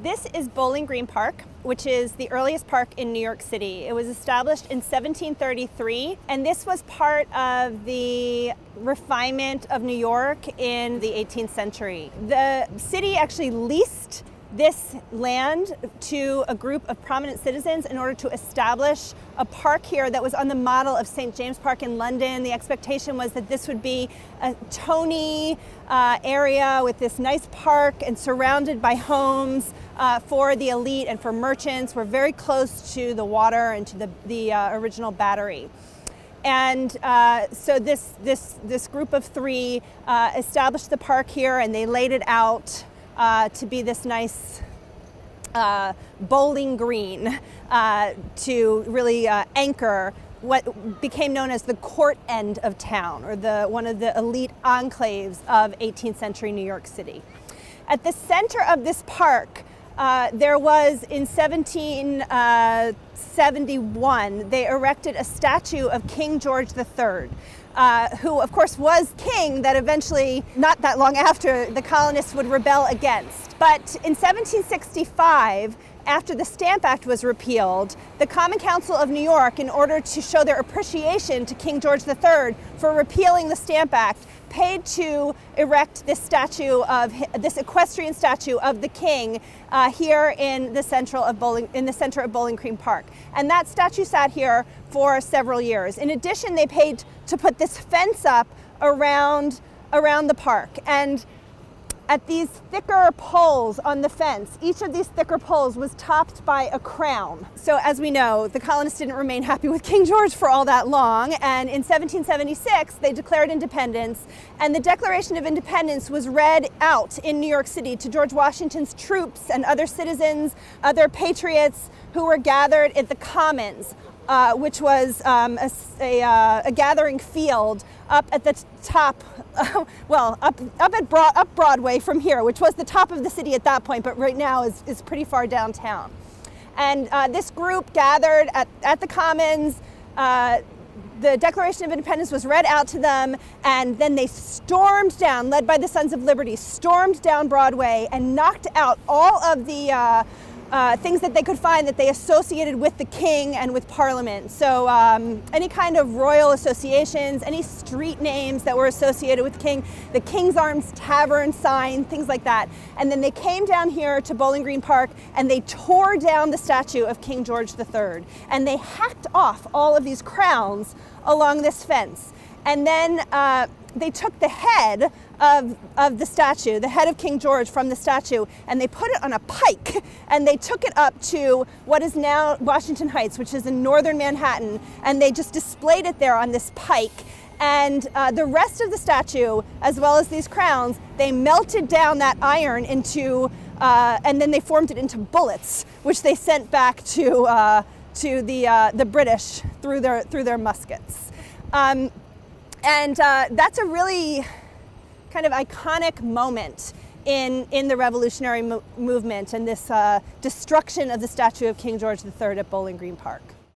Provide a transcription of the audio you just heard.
This is Bowling Green Park, which is the earliest park in New York City. It was established in 1733, and this was part of the refinement of New York in the 18th century. The city actually leased this land to a group of prominent citizens in order to establish a park here that was on the model of St. James Park in London. The expectation was that this would be a Tony area with this nice park and surrounded by homes for the elite and for merchants. We're very close to the water and to the original Battery. And so this group of three established the park here, and they laid it out to be this nice bowling green to really anchor what became known as the court end of town, or one of the elite enclaves of 18th century New York City. At the center of this park, there was, in 1771, they erected a statue of King George III. Who, of course, was king that eventually, not that long after, the colonists would rebel against. But in 1765, after the Stamp Act was repealed, the Common Council of New York, in order to show their appreciation to King George III for repealing the Stamp Act, paid to erect this equestrian statue of the king here in the center of Bowling Green Park. And that statue sat here for several years. In addition, they paid to put this fence up around the park. And at these thicker poles on the fence, each of these thicker poles was topped by a crown. So as we know, the colonists didn't remain happy with King George for all that long, and in 1776 they declared independence, and the Declaration of Independence was read out in New York City to George Washington's troops and other citizens, other patriots who were gathered at the Commons, which was a gathering field up at the top, up Broadway from here, which was the top of the city at that point, but right now is pretty far downtown. And this group gathered at the Commons. The Declaration of Independence was read out to them, and then they stormed down, led by the Sons of Liberty, stormed down Broadway and knocked out all of the things that they could find that they associated with the king and with Parliament. So any kind of royal associations, any street names that were associated with the king, the King's Arms Tavern sign, things like that. And then they came down here to Bowling Green Park and they tore down the statue of King George III. And they hacked off all of these crowns along this fence. And then they took the head of the statue, the head of King George from the statue, and they put it on a pike, and they took it up to what is now Washington Heights, which is in northern Manhattan, and they just displayed it there on this pike. And the rest of the statue, as well as these crowns, they melted down that iron into, and then they formed it into bullets, which they sent back to the British through their muskets. And that's a really kind of iconic moment in the revolutionary movement and this destruction of the statue of King George III at Bowling Green Park.